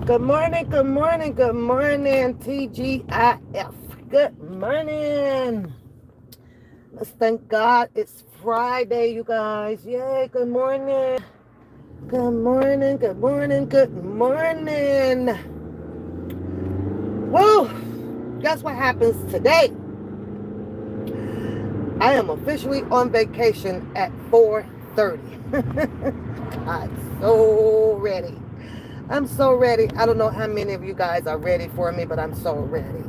Good morning, good morning, good morning, TGIF. Good morning. Let's thank God it's Friday, you guys. Yay, good morning. Good morning, good morning, good morning. Whoa, guess what happens today? I am officially on vacation at 4:30. I'm so ready. I'm so ready. I don't know how many of you guys are ready for me, but I'm so ready.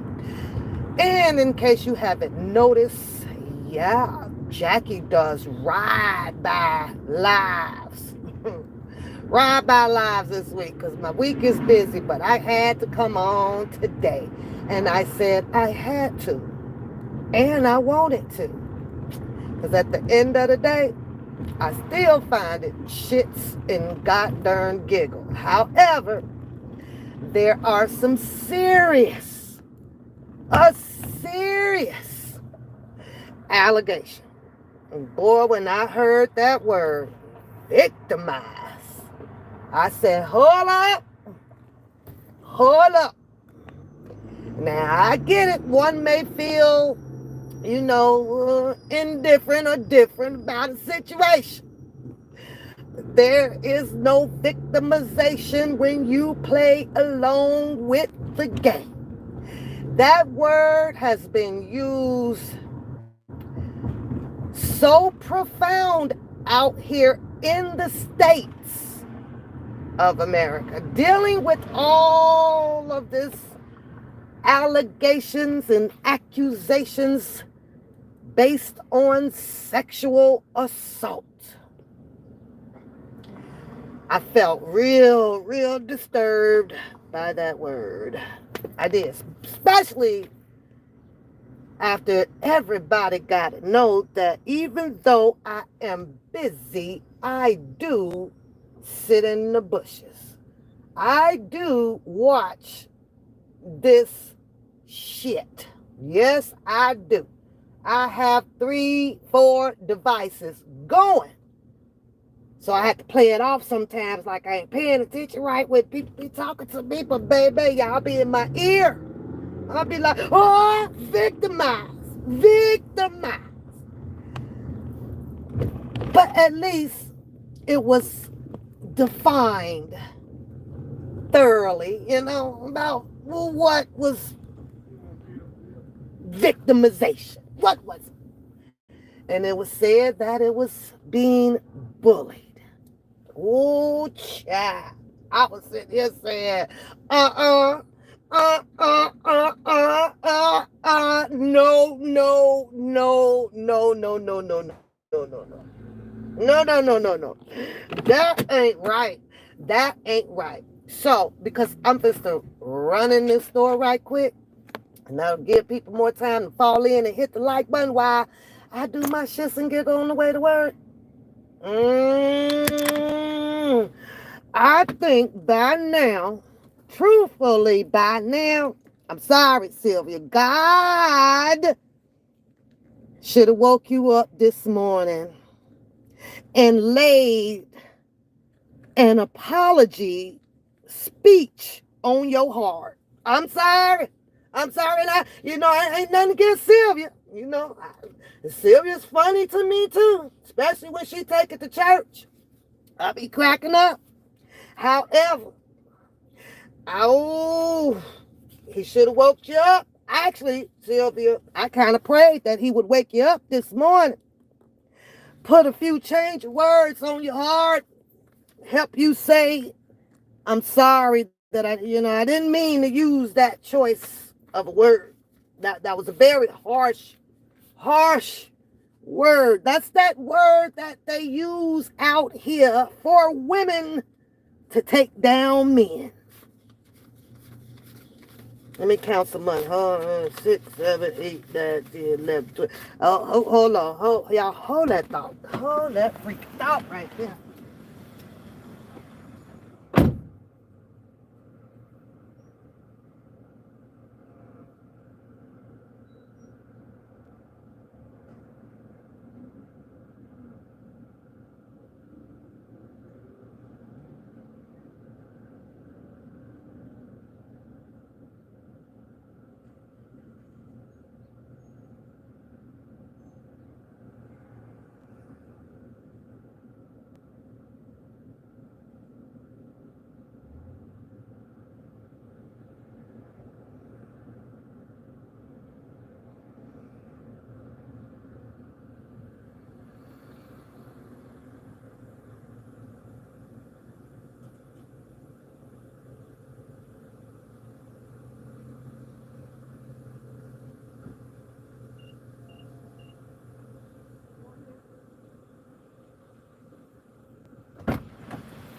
And in case you haven't noticed, yeah, Jackie does ride by lives. Ride by lives this week because my week is busy, but I had to come on today. And I said I had to. And I wanted to. Because at the end of the day, I still find it shits and goddamn giggle. However, there are some serious allegation. And boy, when I heard that word, victimized, I said, hold up. Now, I get it. One may feel, indifferent or different about a situation. There is no victimization when you play along with the game. That word has been used so profound out here in the states of America, dealing with all of this allegations and accusations based on sexual assault. I felt real disturbed by that word. I did, especially after everybody got to know that even though I am busy, I do sit in the bushes. I do watch this shit. Yes, I do. I have 3-4 devices going. So I have to play it off sometimes like I ain't paying attention right when people be talking to me, but baby, y'all be in my ear. I'll be like, oh, victimized. But at least it was defined thoroughly, about what was victimization. What was it? And it was said that it was being bullied. Oh, child. I was sitting here saying, no. That ain't right. That ain't right. So, because I'm just running this store right quick, and that'll give people more time to fall in and hit the like button while I do my shits and giggle on the way to work. I think by now, truthfully by now, I'm sorry, Sylvia, God should have woke you up this morning and laid an apology speech on your heart. I'm sorry. And I ain't nothing against Sylvia. Sylvia's funny to me too, especially when she take it to church. I be cracking up. However, he should have woke you up. Actually, Sylvia, I kind of prayed that he would wake you up this morning. Put a few change of words on your heart. Help you say, I'm sorry that I didn't mean to use that choice of a word. That was a very harsh word. That's that word that they use out here for women to take down men. Let me count some money. 6, 7, 8, 9, 10, 11, 12. Oh, hold on. Y'all hold that thought. Hold that freaking thought right there.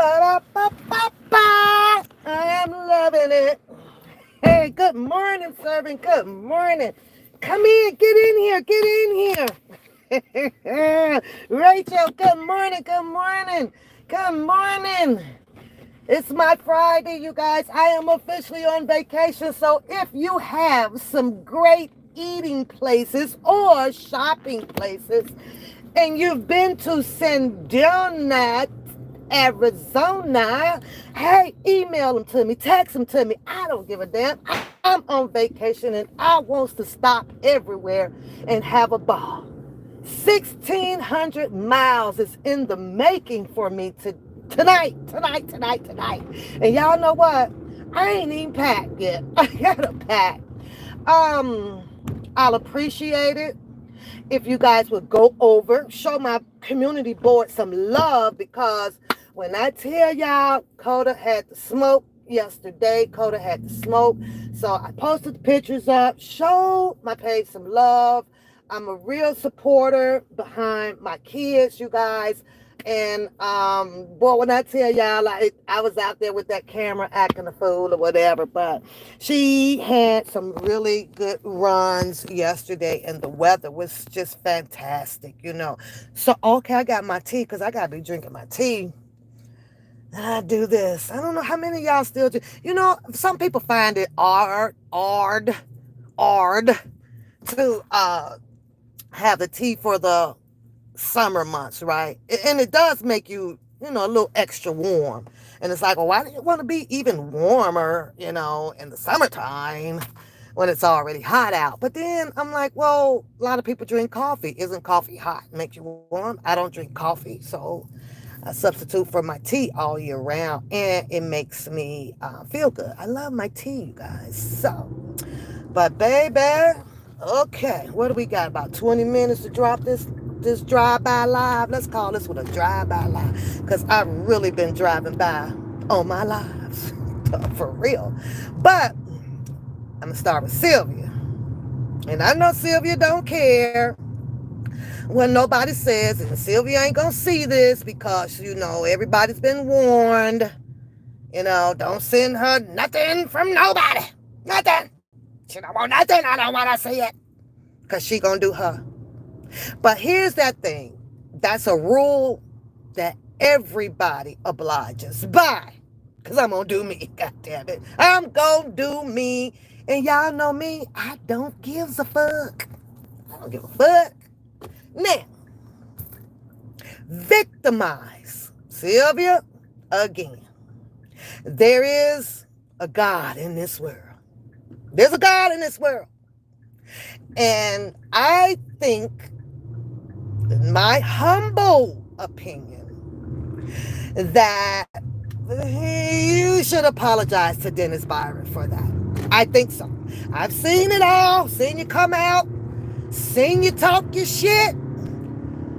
Ba-da-ba-ba-ba. I am loving it. Hey, good morning, servant. Good morning. Come in, get in here, get in here. Rachel, good morning, good morning, good morning. It's my Friday, you guys. I am officially on vacation. So if you have some great eating places or shopping places and you've been to Sedona, Arizona, hey, email them to me, text them to me. I don't give a damn. I'm on vacation and I want to stop everywhere and have a ball. 1,600 miles is in the making for me tonight. And y'all know what? I ain't even packed yet. I gotta pack. I'll appreciate it if you guys would go over, show my community board some love, because when I tell y'all, Coda had the smoke yesterday. Coda had the smoke. So I posted the pictures up, showed my page some love. I'm a real supporter behind my kids, you guys. And boy, when I tell y'all, like, I was out there with that camera acting a fool or whatever, but she had some really good runs yesterday, and the weather was just fantastic, you know. So okay, I got my tea because I gotta be drinking my tea. And I do this. I don't know how many of y'all still do. You know, some people find it hard to have the tea for the summer months, right? And it does make you, you know, a little extra warm. And it's like, well, why do you want to be even warmer, you know, in the summertime when it's already hot out? But then I'm like, well, a lot of people drink coffee. Isn't coffee hot? Makes you warm. I don't drink coffee, so I substitute for my tea all year round, and it makes me feel good. I love my tea, you guys. So, but baby, okay, what do we got? About 20 minutes to drop this drive-by live. Let's call this one a drive-by live, because I've really been driving by on my lives for real. But I'm gonna start with Sylvia, and I know Sylvia don't care when nobody says, and Sylvia ain't gonna see this because, you know, everybody's been warned, you know, don't send her nothing from nobody, nothing. She don't want nothing. I don't want to see it, because she gonna do her. But here's that thing. That's a rule that everybody obliges by. Because I'm going to do me. God damn it. I'm going to do me. And y'all know me. I don't give a fuck. I don't give a fuck. Now, victimize. Sylvia, again. There is a God in this world. There's a God in this world. And I think, in my humble opinion, that you should apologize to Dennis Byron for that. I think so. I've seen it all. Seen you come out. Seen you talk your shit.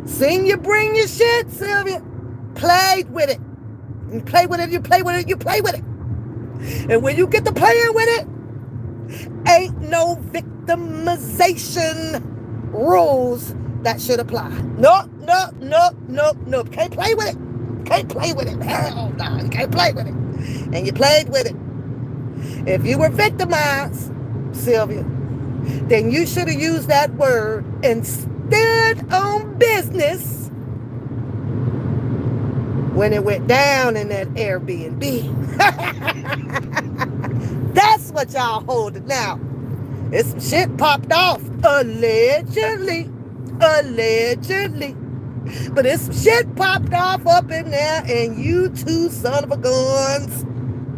Seen you bring your shit, Sylvia. Played with it. You play with it, you play with it, you play with it. And when you get to playing with it, ain't no victimization rules that should apply. No. Can't play with it. Can't play with it. Hell no, you can't play with it. And you played with it. If you were victimized, Sylvia, then you should have used that word and stood on business when it went down in that Airbnb. That's what y'all holding now. It's some shit popped off. Allegedly. But it's some shit popped off up in there, and you two son of a guns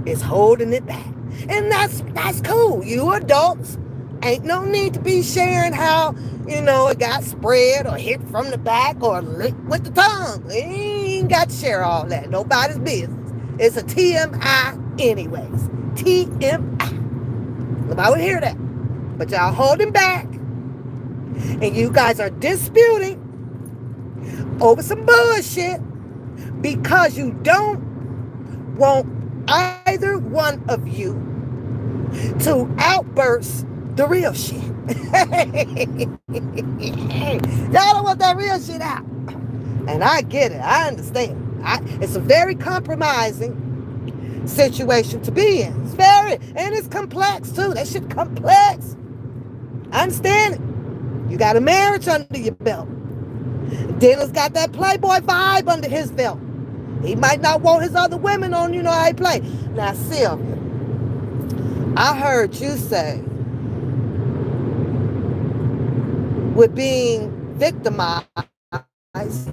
is holding it back. And that's cool. You adults ain't no need to be sharing how, you know, it got spread or hit from the back or licked with the tongue. We ain't got to share all that. Nobody's business. It's a TMI anyways. TMI. Nobody would hear that. But y'all holding back. And you guys are disputing over some bullshit because you don't want either one of you to outburst the real shit. Y'all don't want that real shit out. And I get it. I understand. It's a very compromising situation to be in. It's very, and it's complex too. That shit complex. I understand it. You got a marriage under your belt. Dennis got that playboy vibe under his belt. He might not want his other women on, you know how he play. Now, Sylvia, I heard you say with being victimized,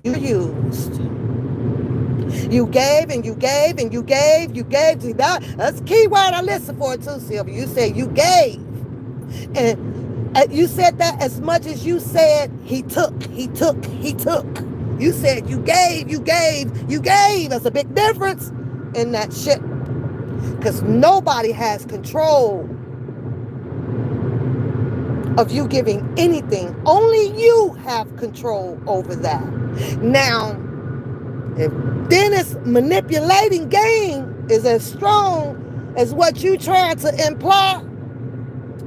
you used. You gave and you gave and you gave, you gave. That's a key word I listen for too, Sylvia. You said you gave. And you said that as much as you said he took. You said you gave, you gave, you gave. That's a big difference in that shit. Because nobody has control of you giving anything. Only you have control over that. Now, if Dennis' manipulating game is as strong as what you tried to imply,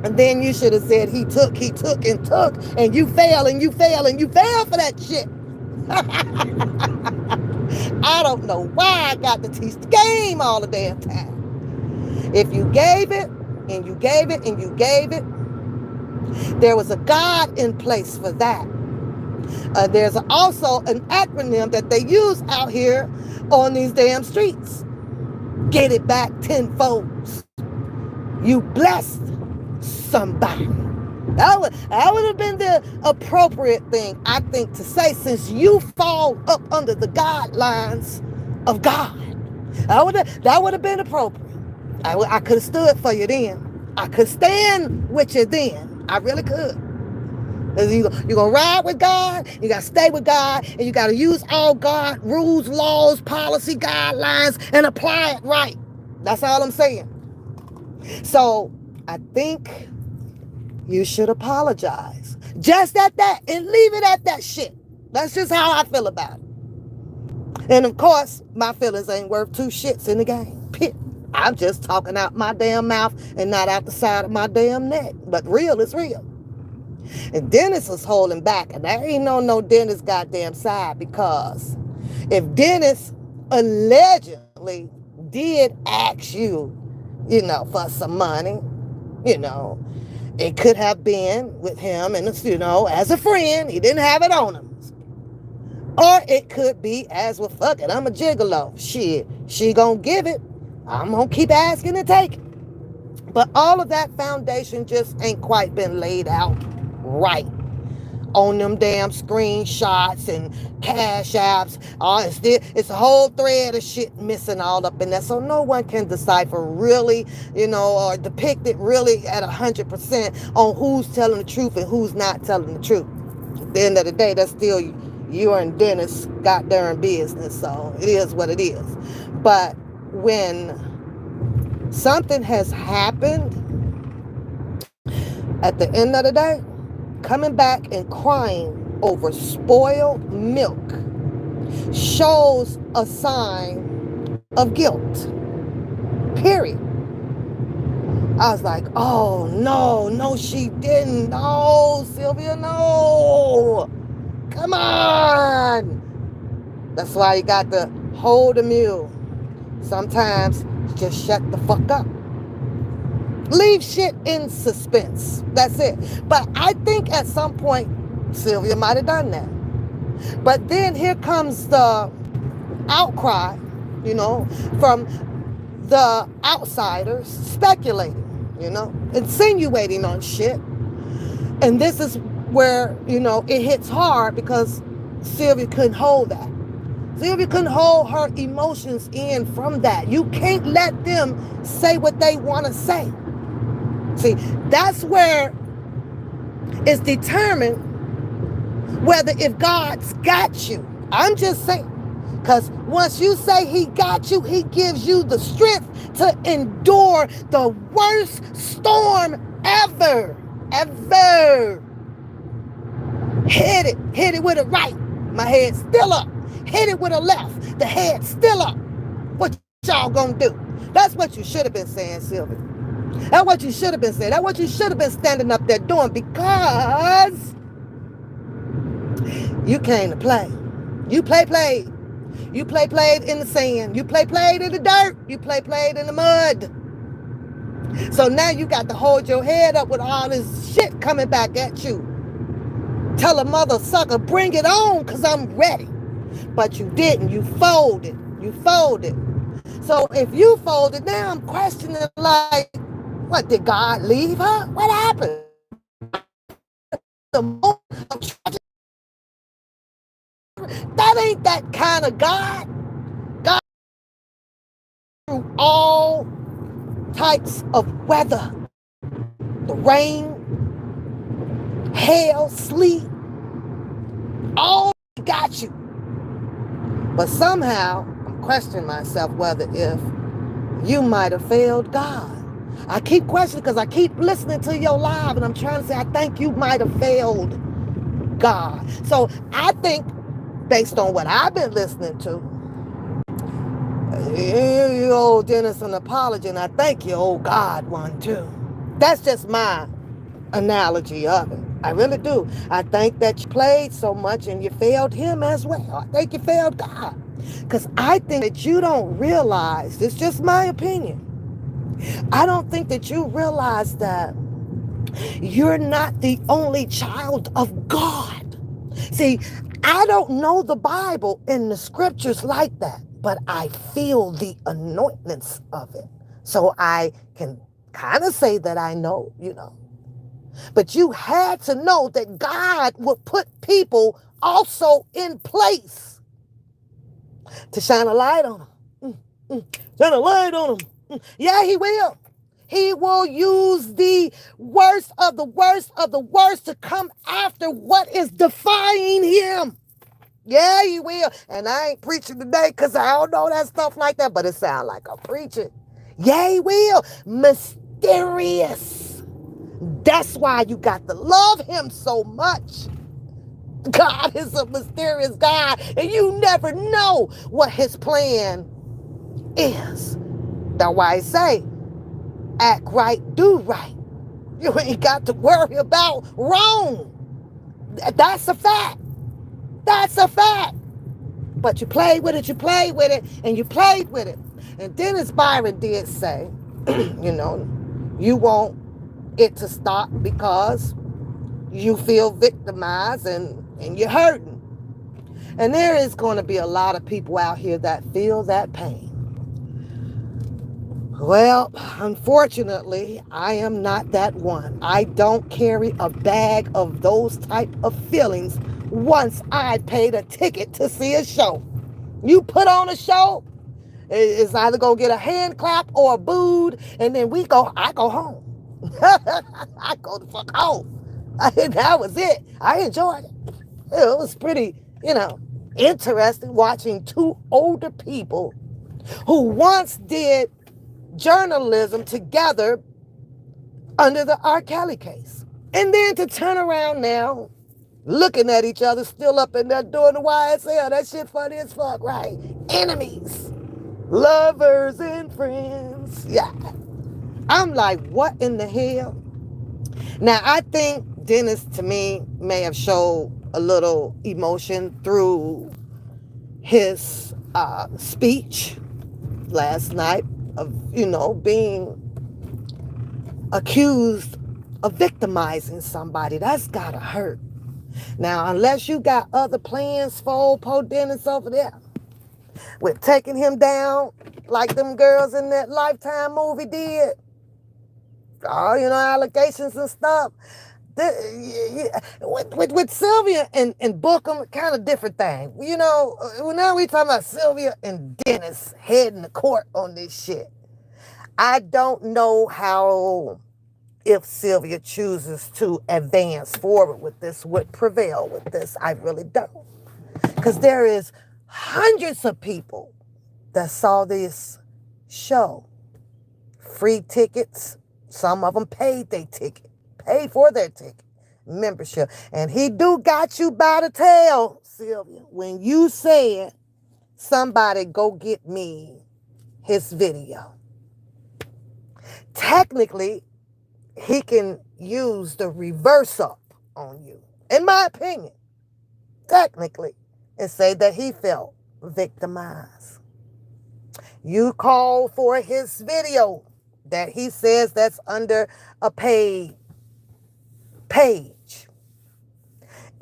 and then you should have said he took, and you fail, and you fail, and you fail for that shit. I don't know why I got to teach the game all the damn time. If you gave it, and you gave it, and you gave it, there was a God in place for that. There's also an acronym that they use out here on these damn streets. Get it back tenfold. You blessed somebody. That would have been the appropriate thing, I think, to say, since you fall up under the guidelines of God. That would have been appropriate. I could have stood for you then. I could stand with you then. I really could. You're going to ride with God, you got to stay with God, and you got to use all God rules, laws, policy, guidelines, and apply it right. That's all I'm saying. So I think you should apologize. Just at that, and leave it at that shit. That's just how I feel about it. And of course, my feelings ain't worth two shits in the game. Pit. I'm just talking out my damn mouth and not out the side of my damn neck. But real is real. And Dennis was holding back, and there ain't no Dennis goddamn side, because if Dennis allegedly did ask you, for some money, it could have been with him and, as a friend. He didn't have it on him. Or it could be as, well, fuck it, I'm a gigolo. Shit, she gonna give it. I'm gonna keep asking and taking. But all of that foundation just ain't quite been laid out right on them damn screenshots and cash apps. It's a whole thread of shit missing all up in there, so no one can decipher really, or depict it really at 100% on who's telling the truth and who's not telling the truth. At the end of the day, that's still you and Dennis goddamn business, so it is what it is. But when something has happened, at the end of the day, coming back and crying over spoiled milk shows a sign of guilt. Period. I was like, oh, no, she didn't. No, Sylvia, no. Come on. That's why you got to hold the mule. Sometimes just shut the fuck up. Leave shit in suspense. That's it. But I think at some point, Sylvia might have done that. But then here comes the outcry, from the outsiders speculating, insinuating on shit. And this is where, it hits hard, because Sylvia couldn't hold that. Sylvia couldn't hold her emotions in from that. You can't let them say what they want to say. See, that's where it's determined whether if God's got you. I'm just saying. Because once you say he got you, he gives you the strength to endure the worst storm ever. Ever. Hit it with a right. My head's still up. Hit it with a left. The head's still up. What y'all gonna do? That's what you should have been saying, Sylvia. That's what you should have been saying. That's what you should have been standing up there doing, because you came to play. You played. You played in the sand. You played in the dirt. You played in the mud. So now you got to hold your head up with all this shit coming back at you. Tell a mother sucker, bring it on, because I'm ready. But you didn't. You folded. You folded. So if you folded, now I'm questioning, like, what, did God leave her? What happened? The moment of tragedy, that ain't that kind of God. God through all types of weather, the rain, hail, sleet, all got you. But somehow I'm questioning myself whether if you might have failed God. I keep questioning because I keep listening to your live and I'm trying to say, I think you might have failed God. So I think, based on what I've been listening to, you owe Dennis an apology, and I think you owe God one too. That's just my analogy of it. I really do. I think that you played so much and you failed him as well. I think you failed God. Because I think that you don't realize, it's just my opinion, I don't think that you realize that you're not the only child of God. See, I don't know the Bible and the scriptures like that, but I feel the anointings of it. So I can kind of say that I know, you know. But you had to know that God would put people also in place to shine a light on them. Shine a light on them. Yeah, he will. He will use the worst of the worst of the worst to come after what is defying him. Yeah, he will. And I ain't preaching today because I don't know that stuff like that, but it sounds like I'm preaching. Yeah, he will. Mysterious. That's why you got to love him so much. God is a mysterious God, and you never know what his plan is. That's why I say, act right, do right. You ain't got to worry about wrong. That's a fact. That's a fact. But you played with it, and you played with it. And Dennis Byron did say, you know, you want it to stop because you feel victimized and you're hurting. And there is going to be a lot of people out here that feel that pain. Well, unfortunately, I am not that one. I don't carry a bag of those type of feelings once I paid a ticket to see a show. You put on a show, it's either going to get a hand clap or a booed, and then I go home. I go the fuck home. That was it. I enjoyed it. It was pretty, interesting watching two older people who once did journalism together under the R. Kelly case. And then to turn around now, looking at each other, still up in there doing the YSL. That shit funny as fuck, right? Enemies, lovers, and friends. Yeah. I'm like, what in the hell? Now, I think Dennis, to me, may have showed a little emotion through his speech last night of, being accused of victimizing somebody. That's gotta hurt. Now, unless you got other plans for old Poe Dennis over there with taking him down like them girls in that Lifetime movie did, allegations and stuff. With Sylvia and Bookham, kind of different thing. Now we talking about Sylvia and Dennis heading the court on this shit. I don't know how, if Sylvia chooses to advance forward with this, would prevail with this. I really don't. Because there is hundreds of people that saw this show. Free tickets. Some of them paid for their ticket. Membership. And he do got you by the tail, Sylvia, when you said, somebody go get me his video. Technically, he can use the reverse up on you, in my opinion, technically, and say that he felt victimized. You called for his video that he says that's under a paid page,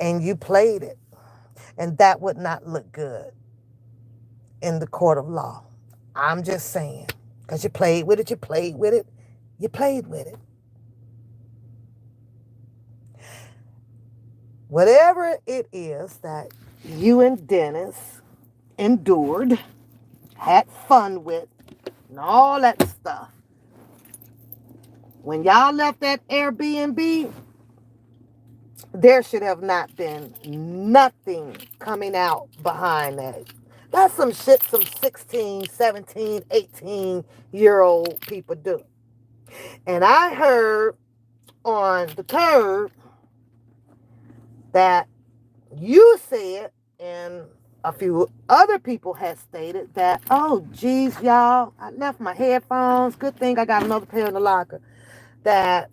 and you played it, and that would not look good in the court of law. I'm just saying, because you played with it, you played with it, you played with it. Whatever it is that you and Dennis endured, had fun with, and all that stuff, when y'all left that Airbnb, there should have not been nothing coming out behind that. That's some shit some 16, 17, 18-year-old people do. And I heard on the curb that you said, and a few other people had stated that, oh, geez, y'all, I left my headphones. Good thing I got another pair in the locker. That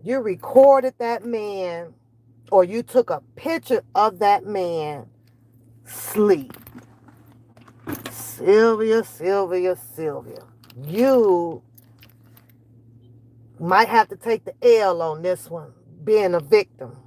you recorded that man, or you took a picture of that man sleep. Sylvia. You might have to take the L on this one, being a victim.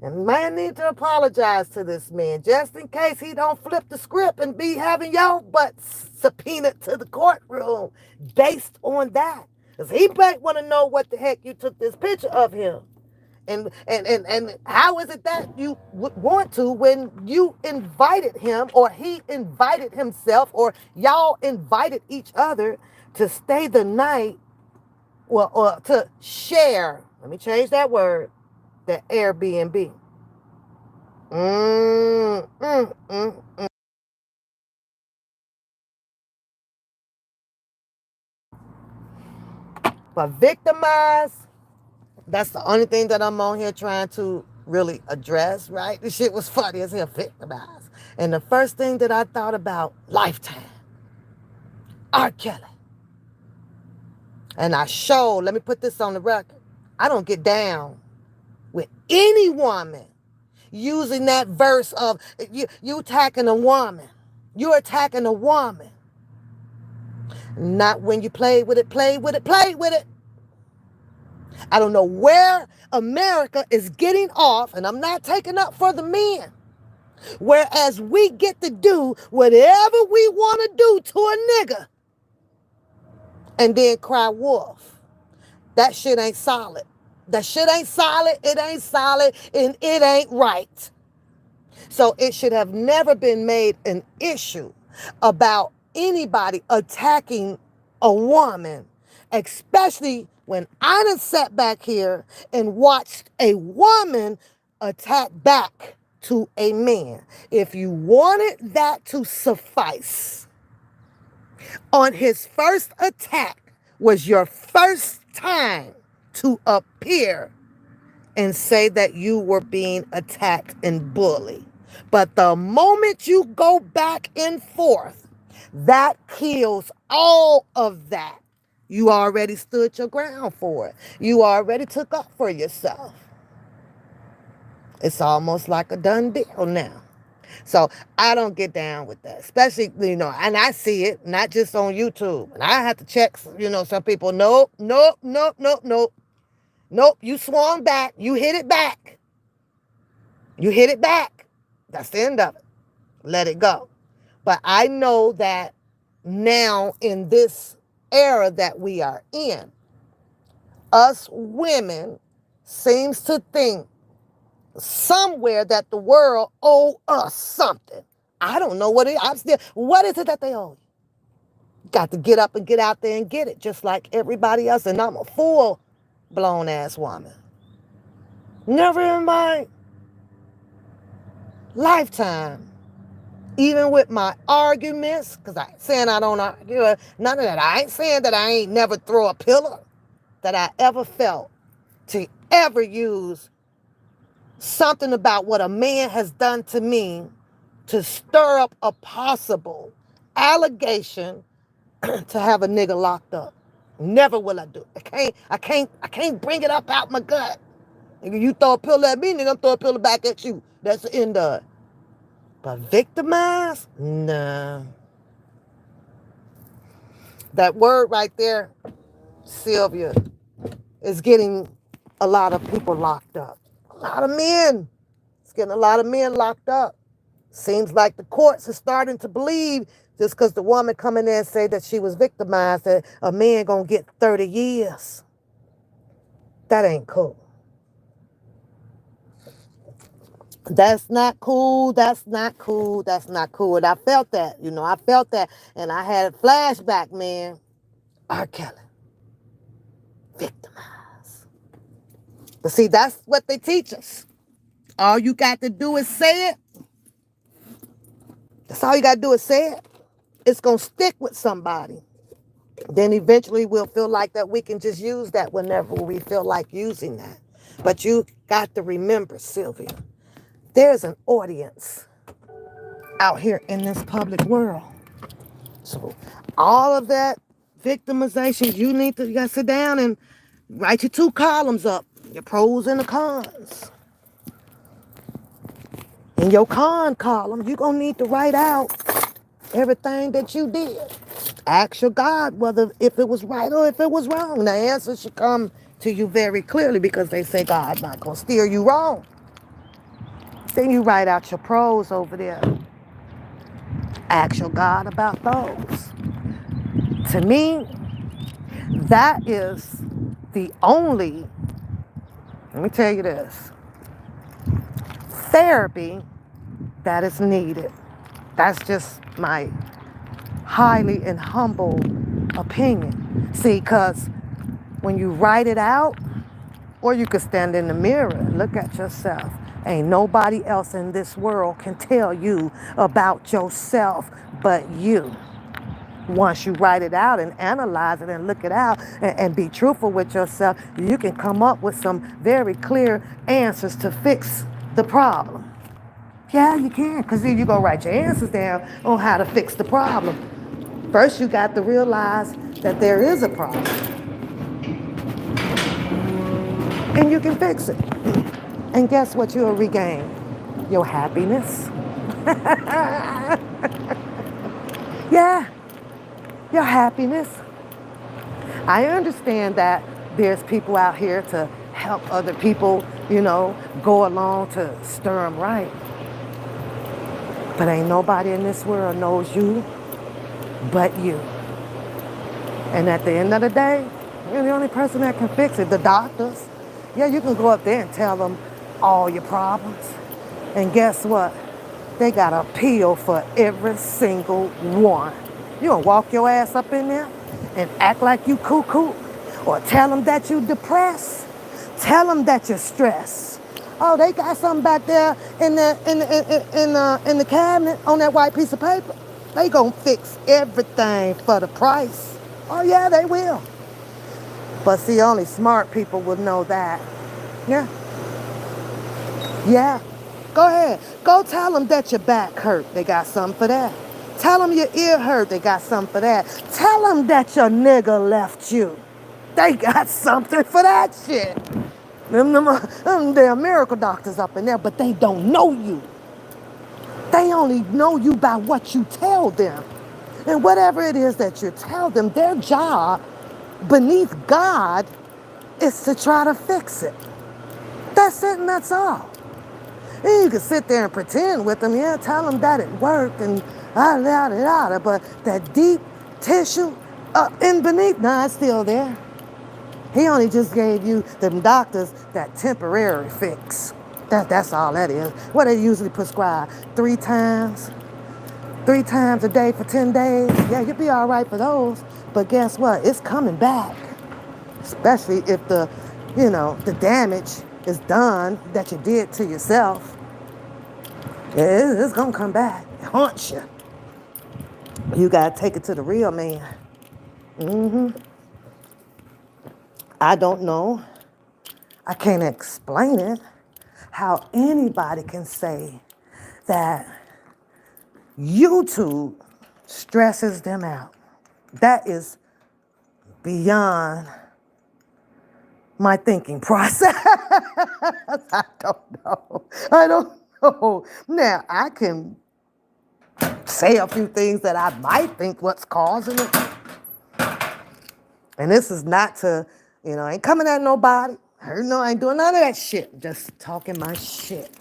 And might need to apologize to this man, just in case he don't flip the script and be having y'all butts subpoenaed to the courtroom based on that. Because he might want to know what the heck you took this picture of him. And how is it that you would want to when you invited him, or he invited himself, or y'all invited each other to stay the night, or to share, let me change that word, the Airbnb. But victimized, that's the only thing that I'm on here trying to really address, right? This shit was funny as hell, victimized. And the first thing that I thought about, Lifetime, R. Kelly. And let me put this on the record, I don't get down with any woman using that verse of, you attacking a woman. You're attacking a woman. Not when you play with it. I don't know where America is getting off, and I'm not taking up for the men, whereas we get to do whatever we want to do to a nigga and then cry wolf. That shit ain't solid. It ain't solid, and it ain't right. So it should have never been made an issue about anybody attacking a woman, especially when I done sat back here and watched a woman attack back to a man. If you wanted that to suffice, on his first attack was your first time to appear and say that you were being attacked and bullied. But the moment you go back and forth, that kills all of that. You already stood your ground for it. You already took up for yourself. It's almost like a done deal now. So I don't get down with that, especially, and I see it, not just on YouTube. And I have to check, some people, nope. You swung back. You hit it back. That's the end of it. Let it go. But I know that now in this era that we are in, us women seems to think somewhere that the world owe us something. I don't know what it is. What is it that they owe you? Got to get up and get out there and get it, just like everybody else. And I'm a full-blown ass woman. Never in my lifetime, even with my arguments, because I ain't saying I don't argue, none of that. I ain't saying that I ain't never throw a pillow, that I ever felt to ever use something about what a man has done to me to stir up a possible allegation to have a nigga locked up. Never will I do it. I can't bring it up out my gut. Nigga, you throw a pillow at me, nigga, I'm throw a pillow back at you. That's the end of it. But victimized? Nah. That word right there, Sylvia, is getting a lot of people locked up. A lot of men. It's getting a lot of men locked up. Seems like the courts are starting to believe just because the woman come in there and say that she was victimized, that a man gonna get 30 years. That ain't cool. That's not cool. That's not cool. That's not cool. And I felt that, I felt that. And I had a flashback, man. R. Kelly, victimized. But see, that's what they teach us. All you got to do is say it. That's all you got to do is say it. It's going to stick with somebody. Then eventually we'll feel like that we can just use that whenever we feel like using that. But you got to remember, Sylvia, there's an audience out here in this public world. So all of that victimization, you got to sit down and write your 2 columns up, your pros and the cons. In your con column, you're going to need to write out everything that you did. Ask your God whether if it was right or if it was wrong. The answer should come to you very clearly because they say God's not going to steer you wrong. Then you write out your pros over there. Ask your God about those. To me, that is the only, let me tell you this, therapy that is needed. That's just my highly and humble opinion. See, because when you write it out, or you could stand in the mirror and look at yourself. Ain't nobody else in this world can tell you about yourself but you. Once you write it out and analyze it and look it out and be truthful with yourself, you can come up with some very clear answers to fix the problem. Yeah, you can, because then you're going to write your answers down on how to fix the problem. First, you got to realize that there is a problem. And you can fix it. And guess what you'll regain? Your happiness. Yeah, your happiness. I understand that there's people out here to help other people, go along to stir them right. But ain't nobody in this world knows you but you. And at the end of the day, you're the only person that can fix it. The doctors. Yeah, you can go up there and tell them all your problems. And guess what? They got a pill for every single one. You gonna walk your ass up in there and act like you cuckoo? Or tell them that you depressed? Tell them that you're stressed. Oh, they got something back there in the cabinet on that white piece of paper. They gonna fix everything for the price. Oh yeah, they will. But see, only smart people will know that. Yeah. Yeah. Go ahead. Go tell them that your back hurt. They got something for that. Tell them your ear hurt. They got something for that. Tell them that your nigga left you. They got something for that shit. Them damn miracle doctors up in there, but they don't know you. They only know you by what you tell them. And whatever it is that you tell them, their job beneath God is to try to fix it. That's it and that's all. And you can sit there and pretend with them, yeah, tell them that it worked and but that deep tissue up in beneath, nah, it's still there. He only just gave you, them doctors, that temporary fix. That's all that is. What they usually prescribe, 3 times a day for 10 days. Yeah, you'll be all right for those. But guess what? It's coming back. Especially if the damage is done that you did to yourself. It's going to come back. It haunts you. You got to take it to the real man. I don't know. I can't explain it. How anybody can say that YouTube stresses them out. That is beyond my thinking process. I don't know. Now, I can say a few things that I might think what's causing it. And this is not to, I ain't coming at nobody. I ain't doing none of that shit. I'm just talking my shit.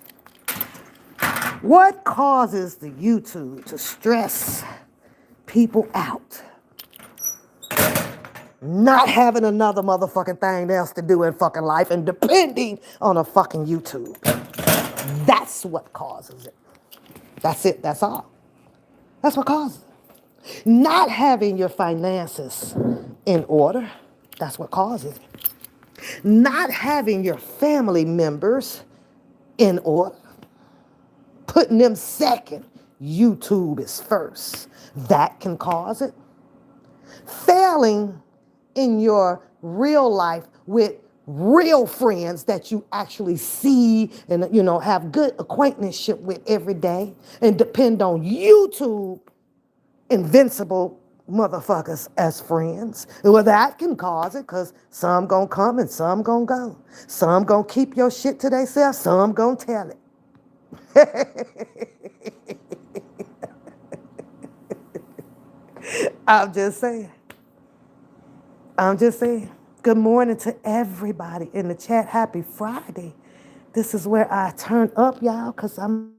What causes the YouTube to stress people out? Not having another motherfucking thing else to do in fucking life and depending on a fucking YouTube. That's what causes it. That's it. That's all. That's what causes it. Not having your finances in order. That's what causes it. Not having your family members in order. Putting them second. YouTube is first. That can cause it. Failing in your real life with real friends that you actually see and, have good acquaintanceship with every day and depend on YouTube invincible motherfuckers as friends. Well, that can cause it because some gonna come and some gonna go. Some gonna keep your shit to themselves, some gonna tell it. I'm just saying. Good morning to everybody in the chat. Happy Friday. This is where I turn up, y'all, because I'm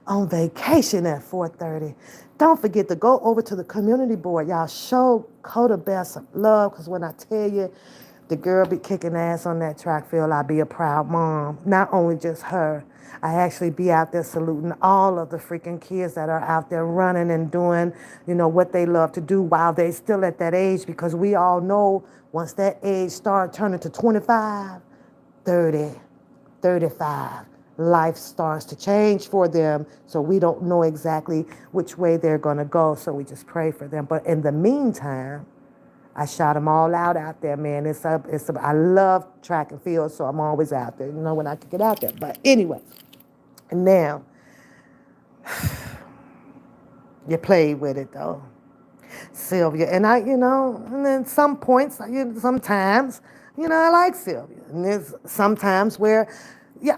on vacation at 4:30. Don't forget to go over to the community board. Y'all show Coda Bear some love, because when I tell you the girl be kicking ass on that track field, I be a proud mom. Not only just her, I actually be out there saluting all of the freaking kids that are out there running and doing, what they love to do while they still at that age, because we all know once that age start turning to 25, 30, 35, life starts to change for them. So we don't know exactly which way they're going to go. So we just pray for them. But in the meantime, I shot them all out there, man. I love track and field, so I'm always out there, when I can get out there. But anyway, now, you played with it, though, Sylvia. And and then some points, sometimes, I like Sylvia. And there's sometimes where,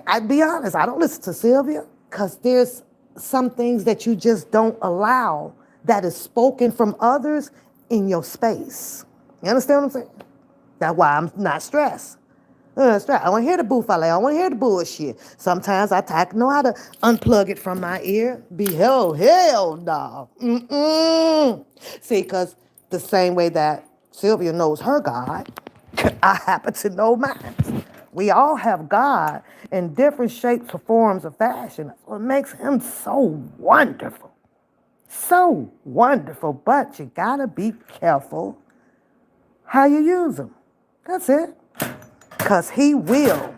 I'd be honest, I don't listen to Sylvia because there's some things that you just don't allow that is spoken from others in your space. You understand what I'm saying? That's why I'm not stressed. That's right. I want to hear the buffale. I want to hear the bullshit. Sometimes I know how to unplug it from my ear. Hell no. See, because the same way that Sylvia knows her God, I happen to know mine. We all have God in different shapes or forms of fashion. That's what makes him so wonderful. So wonderful. But you got to be careful how you use him. That's it. Because he will.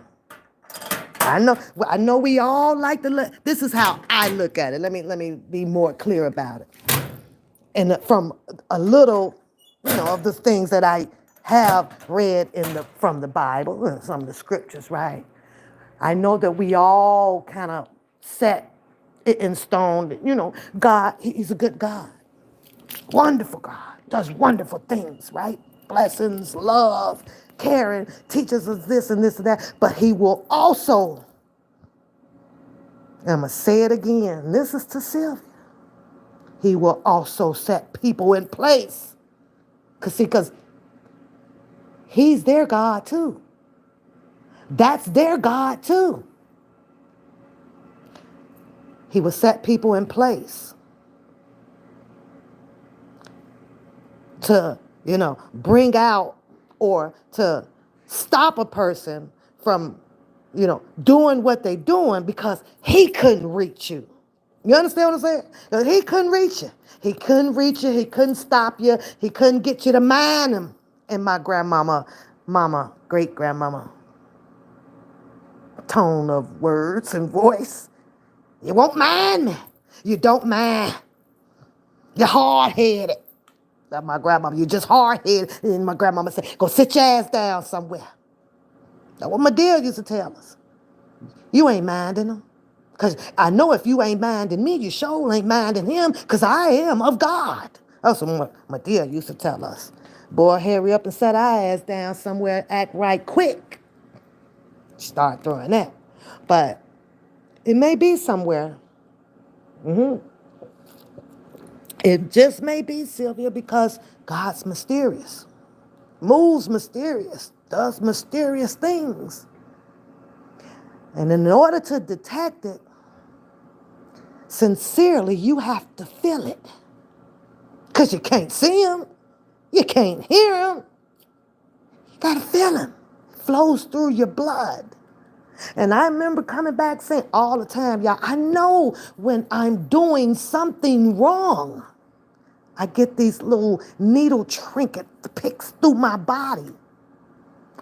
I know we all like to look. This is how I look at it. Let me be more clear about it. And from a little, of the things that I have read from the Bible, some of the scriptures, right? I know that we all kind of set it in stone. God, he's a good God. Wonderful God. Does wonderful things, right? Blessings, love, caring, teaches us this and this and that. But he will also, I'm going to say it again, this is to Sylvia, he will also set people in place. Because he's their God too. That's their God too. He will set people in place to, bring out or to stop a person from, doing what they're doing because he couldn't reach you. You understand what I'm saying? He couldn't reach you. He couldn't reach you. He couldn't stop you. He couldn't get you to mind him. And my great-grandmama, tone of words and voice. You won't mind me. You don't mind. You're hard-headed. That's my grandmama. You're just hard-headed. And my grandmama said, go sit your ass down somewhere. That's what my dad used to tell us. You ain't minding them. Because I know if you ain't minding me, you sure ain't minding him, because I am of God. That's what my dad used to tell us. Boy, hurry up and set our ass down somewhere, act right quick. Start throwing that. But it may be somewhere. It just may be, Sylvia, because God's mysterious, moves mysterious, does mysterious things. And in order to detect it, sincerely, you have to feel it. Because you can't see him, you can't hear him, you gotta feel him. It flows through your blood. And I remember coming back saying all the time, y'all, I know when I'm doing something wrong. I get these little needle trinket picks through my body.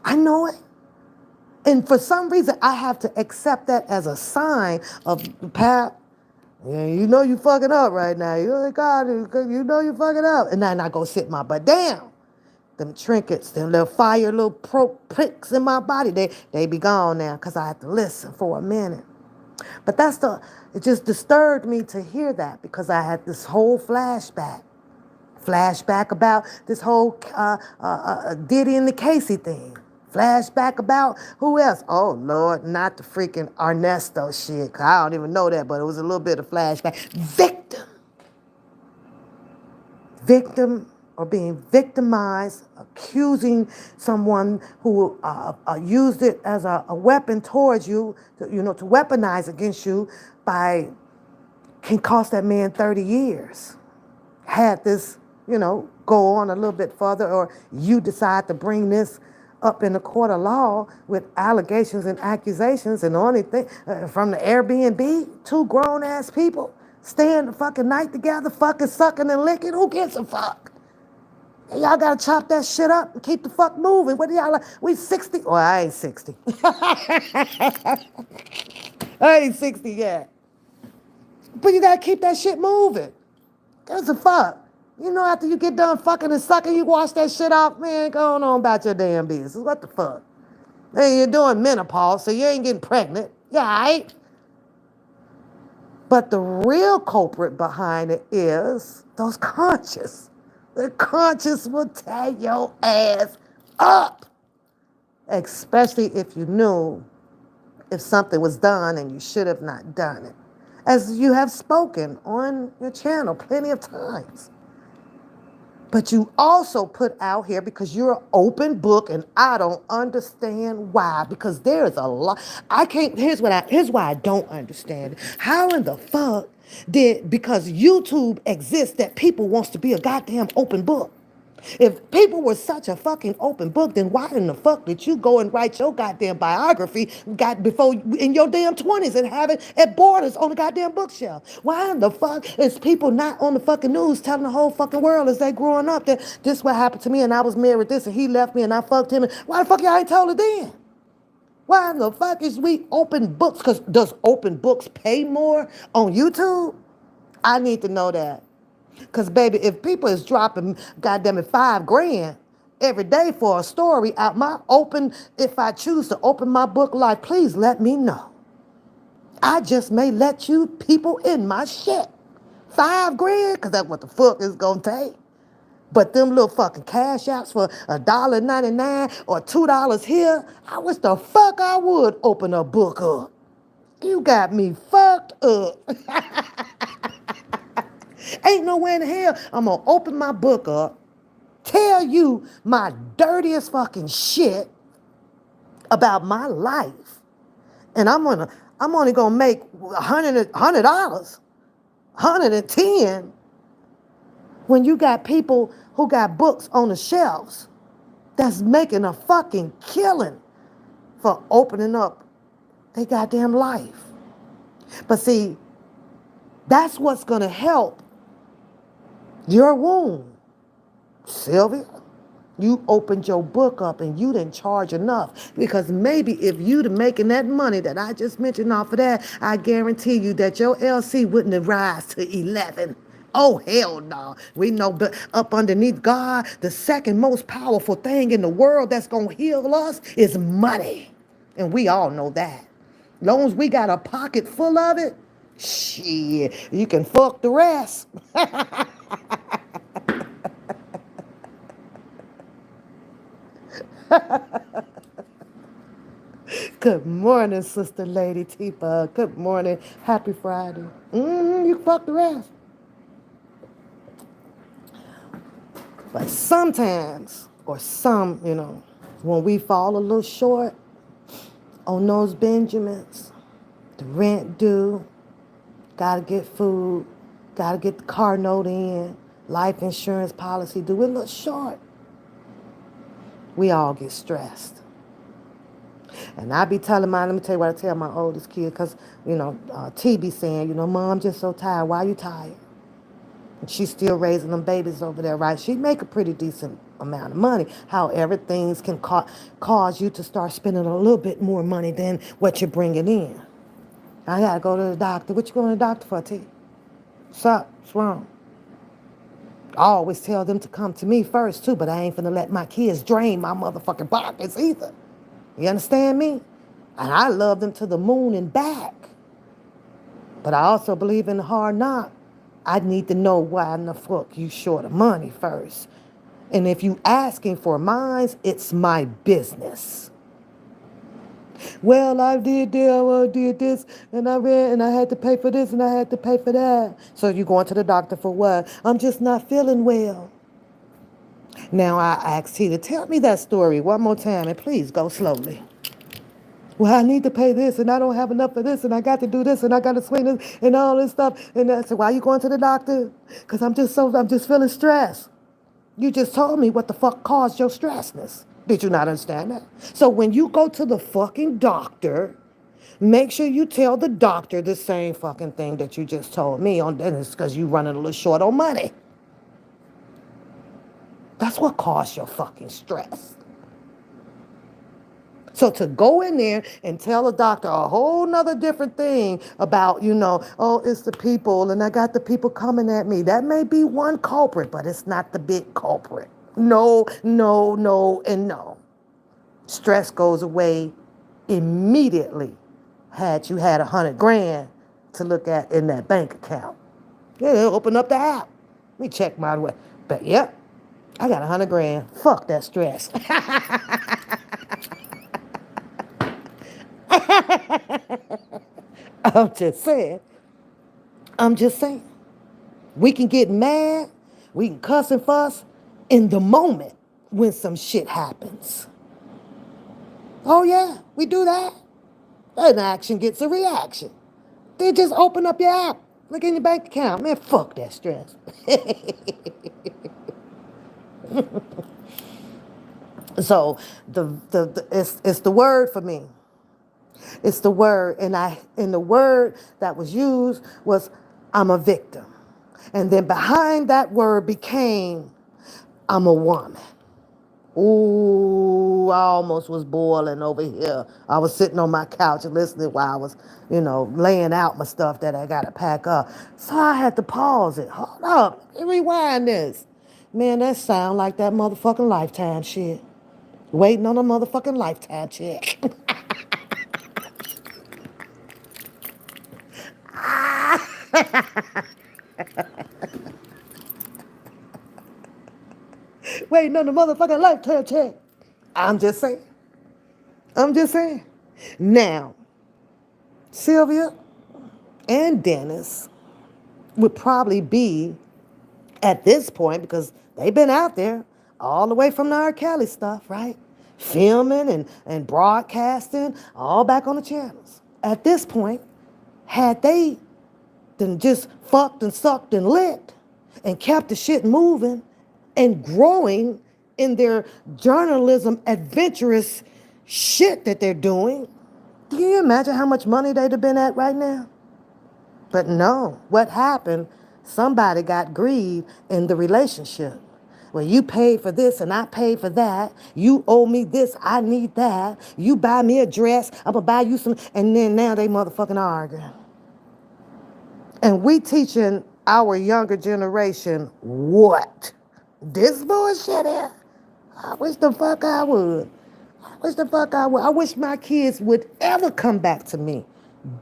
I know it. And for some reason, I have to accept that as a sign of, Pat, yeah, you know you fucking up right now. You ain't God, you know you fucking up. And then I go sit my butt down. Them trinkets, them little fire, little pricks in my body, they be gone now because I have to listen for a minute. But it just disturbed me to hear that because I had this whole flashback about this whole Diddy and the Casey thing. Flashback about who else? Oh, Lord, not the freaking Ernesto shit. I don't even know that, but it was a little bit of flashback. Victim or being victimized, accusing someone who used it as a weapon towards you, to weaponize against you can cost that man 30 years. Had this, go on a little bit further, or you decide to bring this up in the court of law with allegations and accusations, and the only thing from the Airbnb, two grown ass people staying the fucking night together, fucking sucking and licking. Who gives a fuck? Y'all gotta chop that shit up and keep the fuck moving. What do y'all like? We 60? Well, I ain't 60. I ain't 60 yet. But you gotta keep that shit moving. Gives a fuck. After you get done fucking and sucking, you wash that shit off, man, go on about your damn business. What the fuck? Hey, you're doing menopause, so you ain't getting pregnant. Yeah, all right? But the real culprit behind it is those conscious. The conscious will tear your ass up. Especially if you knew if something was done and you should have not done it. As you have spoken on your channel plenty of times. But you also put out here because you're an open book, and I don't understand why. Because there's a lot. Here's why I don't understand. How in the fuck because YouTube exists, that people wants to be a goddamn open book? If people were such a fucking open book, then why in the fuck did you go and write your goddamn biography before in your damn 20s and have it at Borders on the goddamn bookshelf? Why in the fuck is people not on the fucking news telling the whole fucking world as they growing up that this what happened to me and I was married this and he left me and I fucked him? Why the fuck y'all ain't told it then? Why in the fuck is we open books? Because does open books pay more on YouTube? I need to know that. Because, baby, if people is dropping, goddamn it, $5,000 every day for a story out if I choose to open my book life, please let me know. I just may let you people in my shit. $5,000, because that's what the fuck it's going to take. But them little fucking cash apps for $1.99 or $2 here, I wish the fuck I would open a book up. You got me fucked up. Ain't nowhere in hell I'm gonna open my book up, tell you my dirtiest fucking shit about my life, and I'm only gonna make $100, $110, when you got people who got books on the shelves that's making a fucking killing for opening up their goddamn life. But see, that's what's gonna help your wound. Sylvia, you opened your book up and you didn't charge enough. Because maybe if you'd making that money that I just mentioned off of that, I guarantee you that your LC wouldn't have rise to 11. Oh, hell no. We know, but up underneath God, the second most powerful thing in the world that's going to heal us is money. And we all know that. As long as we got a pocket full of it, shit, you can fuck the rest. Good morning, Sister Lady Tifa. Good morning. Happy Friday. You fuck the rest. Sometimes, or when we fall a little short on those Benjamins, the rent due, gotta get food, gotta get the car note in, life insurance policy due, we're a little short. We all get stressed. And I be telling let me tell you what I tell my oldest kid, because, T be saying, Mom, I'm just so tired. Why you tired? And she's still raising them babies over there, right? She make a pretty decent amount of money. However, things can cause you to start spending a little bit more money than what you're bringing in. I gotta go to the doctor. What you going to the doctor for, T? What's up? What's wrong? I always tell them to come to me first, too, but I ain't finna let my kids drain my motherfucking pockets either. You understand me? And I love them to the moon and back. But I also believe in the hard knock. I need to know why in the fuck you short of money first. And if you asking for mine, it's my business. Well, I did this, and I read, and I had to pay for this, and I had to pay for that. So you going to the doctor for what? I'm just not feeling well. Now I asked T to tell me that story one more time, and please go slowly. Well, I need to pay this, and I don't have enough for this, and I got to do this, and I got to swing this, and all this stuff. And I said, why are you going to the doctor? Because I'm just feeling stressed. You just told me what the fuck caused your stressness. Did you not understand that? So when you go to the fucking doctor, make sure you tell the doctor the same fucking thing that you just told me, and it's because you running a little short on money. That's what caused your fucking stress. So to go in there and tell a doctor a whole nother different thing about, oh, it's the people and I got the people coming at me. That may be one culprit, but it's not the big culprit. No, no, no, and no. Stress goes away immediately had you had 100 grand to look at in that bank account. Yeah, open up the app. Let me check my way. But yep, I got 100 grand. Fuck that stress. I'm just saying. I'm just saying. We can get mad, we can cuss and fuss in the moment when some shit happens. Oh yeah, we do that. An action gets a reaction. Then just open up your app. Look in your bank account. Man, fuck that stress. So it's the word for me. It's the word, and the word that was used was I'm a victim. And then behind that word became I'm a woman. Ooh, I almost was boiling over here. I was sitting on my couch and listening while I was, laying out my stuff that I got to pack up. So I had to pause it. Hold up, let me rewind this. Man, that sound like that motherfucking Lifetime shit. Waiting on a motherfucking Lifetime check. Waiting on the motherfucking Lifetime check. I'm just saying. I'm just saying. Now, Sylvia and Dennis would probably be at this point, because they've been out there all the way from the R. Kelly stuff, right? Filming and broadcasting, all back on the channels. At this point, had they then just fucked and sucked and lit and kept the shit moving and growing in their journalism adventurous shit that they're doing, can you imagine how much money they'd have been at right now? But no, what happened? Somebody got greed in the relationship. Well, you paid for this and I paid for that. You owe me this, I need that. You buy me a dress, I'm gonna buy you some, and then now they motherfucking arguing. And we teaching our younger generation what? This bullshit here? I wish the fuck I would. I wish my kids would ever come back to me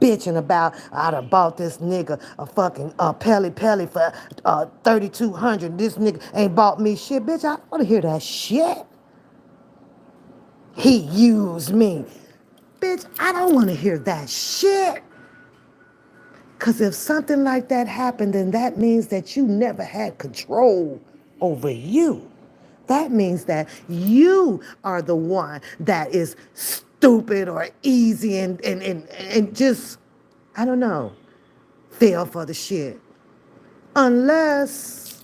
bitching about I done bought this nigga a fucking Pelly for 3,200. This nigga ain't bought me shit. Bitch, I don't want to hear that shit. He used me. Bitch, I don't want to hear that shit. Because if something like that happened, then that means that you never had control over you. That means that you are the one that is stupid or easy and just, I don't know, fell for the shit. Unless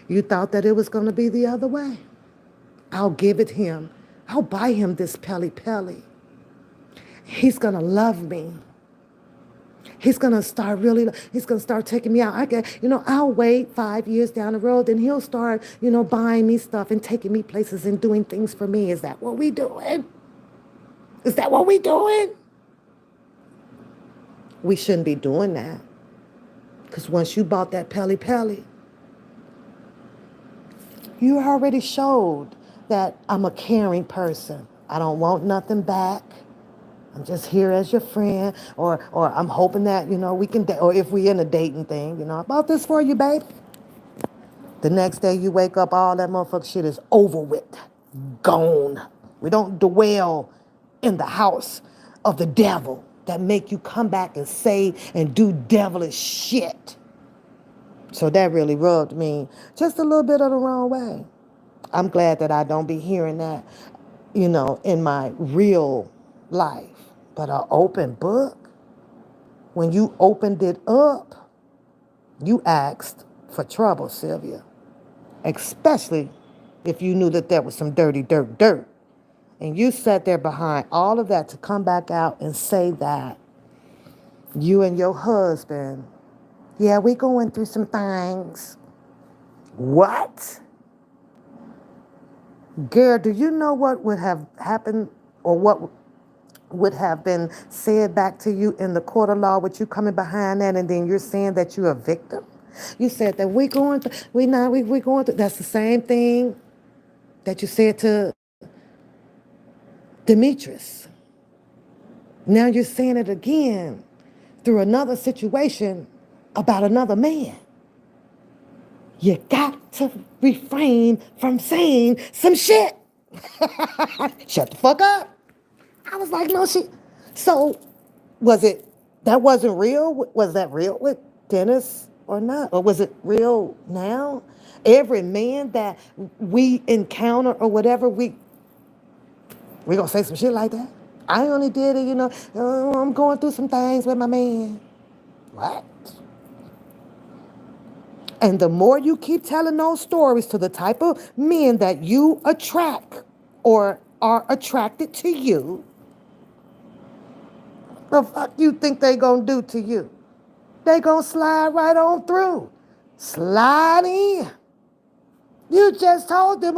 you thought that it was going to be the other way. I'll give it him. I'll buy him this Pelly Pelly. He's going to love me. He's going to start he's going to start taking me out. I'll wait 5 years down the road, and he'll start, buying me stuff and taking me places and doing things for me. Is that what we doing? Is that what we doing? We shouldn't be doing that. Because once you bought that Pelly Pelly, you already showed that I'm a caring person. I don't want nothing back. I'm just here as your friend, or I'm hoping that, we can, or if we in a dating thing, I bought this for you, baby. The next day you wake up, all that motherfucker shit is over with, gone. We don't dwell in the house of the devil that make you come back and say and do devilish shit. So that really rubbed me just a little bit of the wrong way. I'm glad that I don't be hearing that, in my real life. But an open book, when you opened it up, you asked for trouble, Sylvia. Especially if you knew that there was some dirty dirt. And you sat there behind all of that to come back out and say that you and your husband, yeah, we going through some things. What? Girl, do you know what would have happened, or what would have been said back to you in the court of law with you coming behind that, and then you're saying that you're a victim? You said that we going through. That's the same thing that you said to Demetrius. Now you're saying it again through another situation about another man. You got to refrain from saying some shit. Shut the fuck up. I was like, no shit. So, that wasn't real? Was that real with Dennis or not? Or was it real now? Every man that we encounter or whatever, we gonna say some shit like that? I only did it, I'm going through some things with my man. What? And the more you keep telling those stories to the type of men that you attract or are attracted to you, the fuck you think they gonna do to you? They gonna slide right on through. Slide in. You just told them,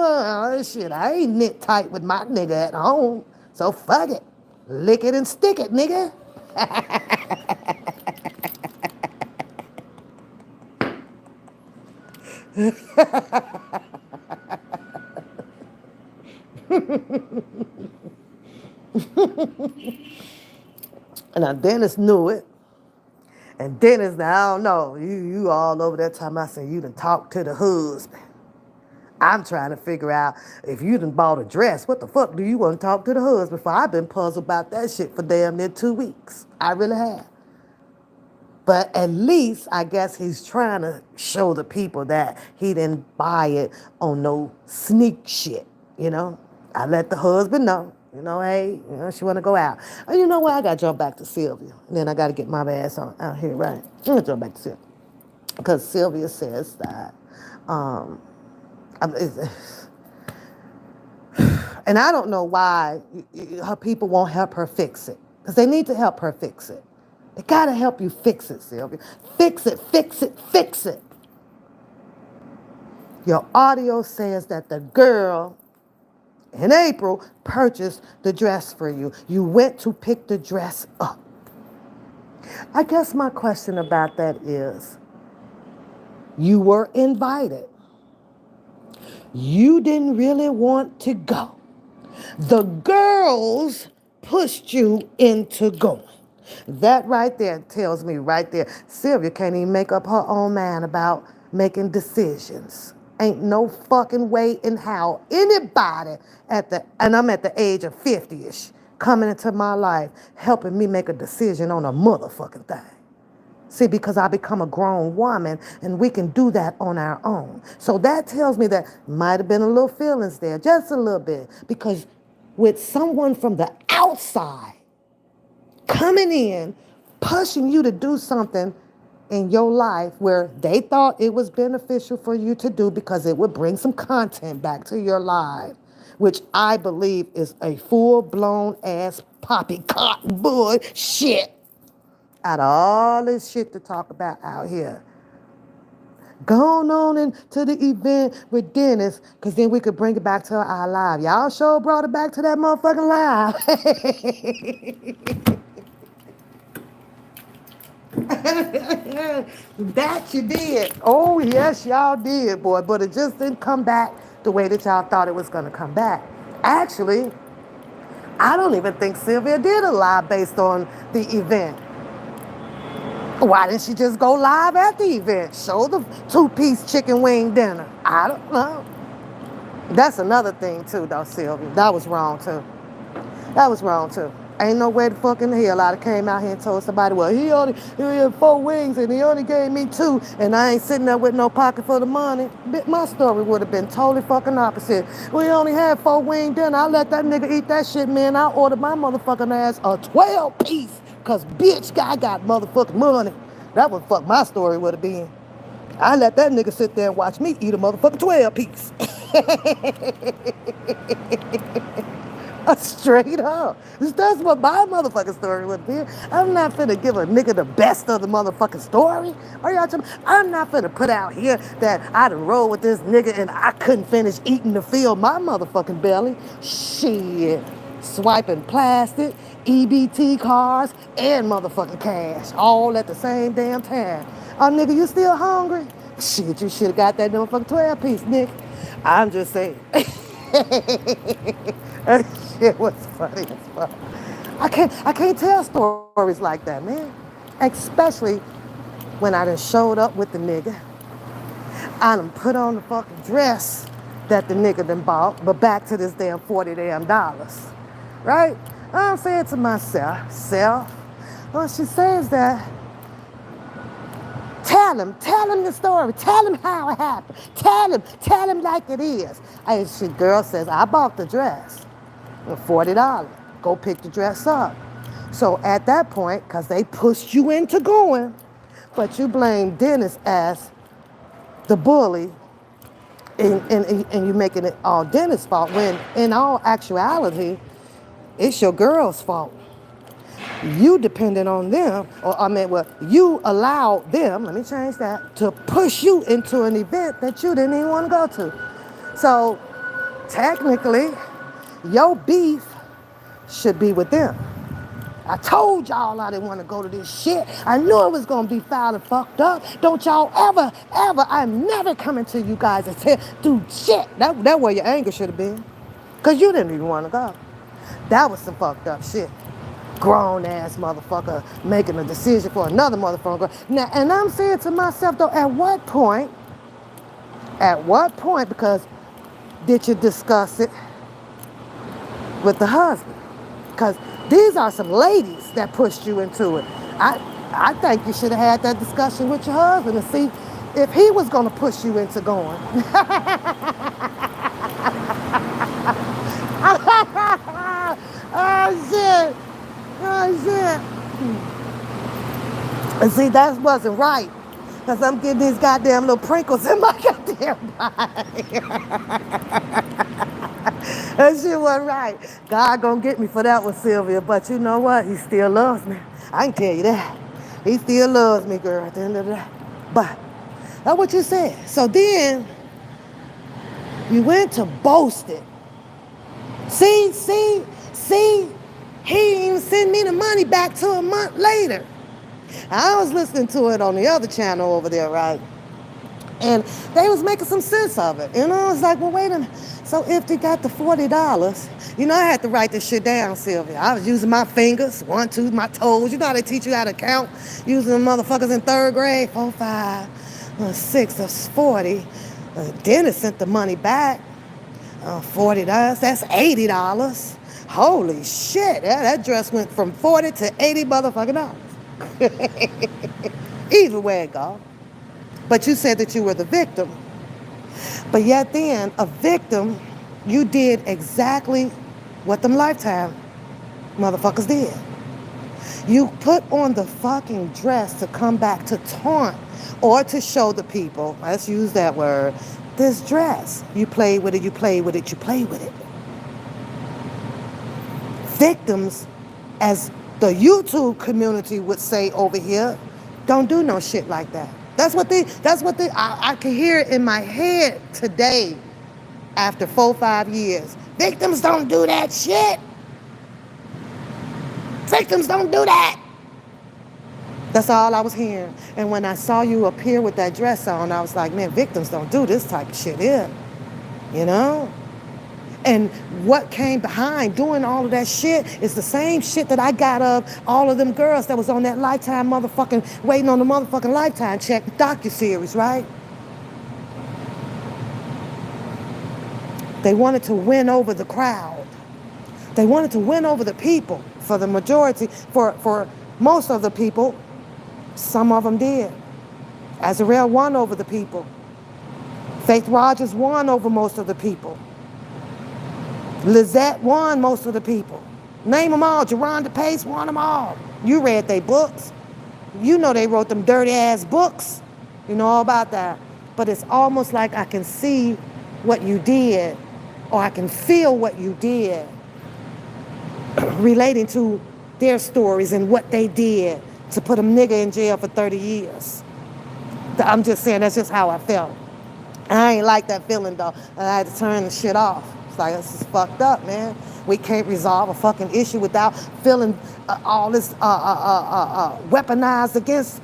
shit, I ain't knit tight with my nigga at home. So fuck it. Lick it and stick it, nigga. And now Dennis knew it. And Dennis, now I don't know, you all over that time I said you done talked to the husband. I'm trying to figure out, if you done bought a dress, what the fuck do you want to talk to the husband for? I've been puzzled about that shit for damn near 2 weeks. I really have. But at least I guess he's trying to show the people that he didn't buy it on no sneak shit, I let the husband know, hey, she want to go out. And you know what? I got to jump back to Sylvia. And then I got to get my ass out here, right? I'm going to jump back to Sylvia. Because Sylvia says that, and I don't know why her people won't help her fix it. Because they need to help her fix it. They got to help you fix it, Sylvia. Fix it, fix it, fix it. Your audio says that the girl in April purchased the dress for you. You went to pick the dress up. I guess my question about that is, you were invited. You didn't really want to go. The girls pushed you into going. That right there tells me right there, Sylvia can't even make up her own mind about making decisions. Ain't no fucking way in how anybody and I'm at the age of 50-ish, coming into my life, helping me make a decision on a motherfucking thing. See, because I become a grown woman and we can do that on our own. So that tells me that might have been a little feelings there, just a little bit. Because with someone from the outside coming in, pushing you to do something in your life where they thought it was beneficial for you to do because it would bring some content back to your life, which I believe is a full-blown ass poppycock bullshit. Out of all this shit to talk about out here, going on into the event with Dennis, because then we could bring it back to our live. Y'all sure brought it back to that motherfucking live. That you did. Oh, yes, y'all did, boy. But it just didn't come back the way that y'all thought it was going to come back. Actually, I don't even think Sylvia did a live based on the event. Why didn't she just go live at the event? Show the two-piece chicken wing dinner. I don't know. That's another thing, too, though, Sylvia. That was wrong, too. That was wrong, too. Ain't no way the fucking hell I'd have came out here and told somebody, well, he had 4 wings and he only gave me 2 and I ain't sitting there with no pocket for the money. My story would have been totally fucking opposite. We only had 4 wing dinner. I let that nigga eat that shit, man. I ordered my motherfucking ass a 12-piece because, bitch, I got motherfucking money. That would fuck my story would have been. I let that nigga sit there and watch me eat a motherfucking 12-piece. Straight up. That's what my motherfucking story would be. I'm not finna give a nigga the best of the motherfucking story. Are y'all talking? I'm not finna put out here that I done rolled with this nigga and I couldn't finish eating to fill my motherfucking belly. Shit. Swiping plastic, EBT cards, and motherfucking cash. All at the same damn time. Oh, nigga, you still hungry? Shit, you should have got that motherfucking 12-piece, nigga. I'm just saying. That shit was funny as fuck. I can't tell stories like that, man. Especially when I done showed up with the nigga. I done put on the fucking dress that the nigga done bought, but back to this damn $40 damn. Right? I'm saying to myself, well, she says that, tell him the story, tell him how it happened, tell him like it is. And she girl says, I bought the dress. $40. Go pick the dress up. So at that point, because they pushed you into going, but you blame Dennis as the bully, and you making it all Dennis' fault, when in all actuality, it's your girl's fault. You depended on them, you allowed them, let me change that, to push you into an event that you didn't even want to go to. So technically, your beef should be with them. I told y'all I didn't want to go to this shit. I knew it was going to be foul and fucked up. Don't y'all ever, I'm never coming to you guys and say, dude, shit. That where your anger should have been. Because you didn't even want to go. That was some fucked up shit. Grown-ass motherfucker making a decision for another motherfucker. Now, and I'm saying to myself, though, at what point, because did you discuss it with the husband? Because these are some ladies that pushed you into it. I think you should have had that discussion with your husband and see if he was going to push you into going. Oh, shit. And see, that wasn't right. Because I'm getting these goddamn little prinkles in my goddamn body. That shit wasn't right. God gonna get me for that one, Sylvia. But you know what? He still loves me. I can tell you that. He still loves me, girl, at the end of the day. But that's what you said. So then, you went to boast it. See? He didn't even send me the money back till a month later. I was listening to it on the other channel over there, right? And they was making some sense of it. You know, I was like, well, wait a minute. So if they got the $40, you know, I had to write this shit down, Sylvia. I was using my fingers, 1, 2, my toes. You know how they teach you how to count? Using them motherfuckers in 3rd grade. 4, 5, 6, that's 40. Dennis sent the money back. $40, that's $80. Holy shit, that dress went from 40 to 80 motherfucking dollars. Either way it go. But you said that you were the victim. But yet then, a victim, you did exactly what them Lifetime motherfuckers did. You put on the fucking dress to come back to taunt or to show the people, let's use that word, this dress. You play with it, you play with it, you play with it. Victims, as the YouTube community would say over here, don't do no shit like that. I can hear it in my head today after 4 or 5 years. Victims don't do that shit. Victims don't do that. That's all I was hearing. And when I saw you appear with that dress on, I was like, man, victims don't do this type of shit here. You know? And what came behind doing all of that shit is the same shit that I got of all of them girls that was on that Lifetime motherfucking, waiting on the motherfucking Lifetime check docuseries, right? They wanted to win over the crowd. They wanted to win over the people. For the majority, for most of the people, some of them did. Azarel won over the people. Faith Rogers won over most of the people. Lizette won most of the people. Name them all. Geronda Pace won them all. You read their books. You know they wrote them dirty ass books. You know all about that. But it's almost like I can see what you did, or I can feel what you did, relating to their stories and what they did to put a nigga in jail for 30 years. I'm just saying, that's just how I felt. I ain't like that feeling though. I had to turn the shit off. It's like, this is fucked up, man. We can't resolve a fucking issue without feeling all this weaponized against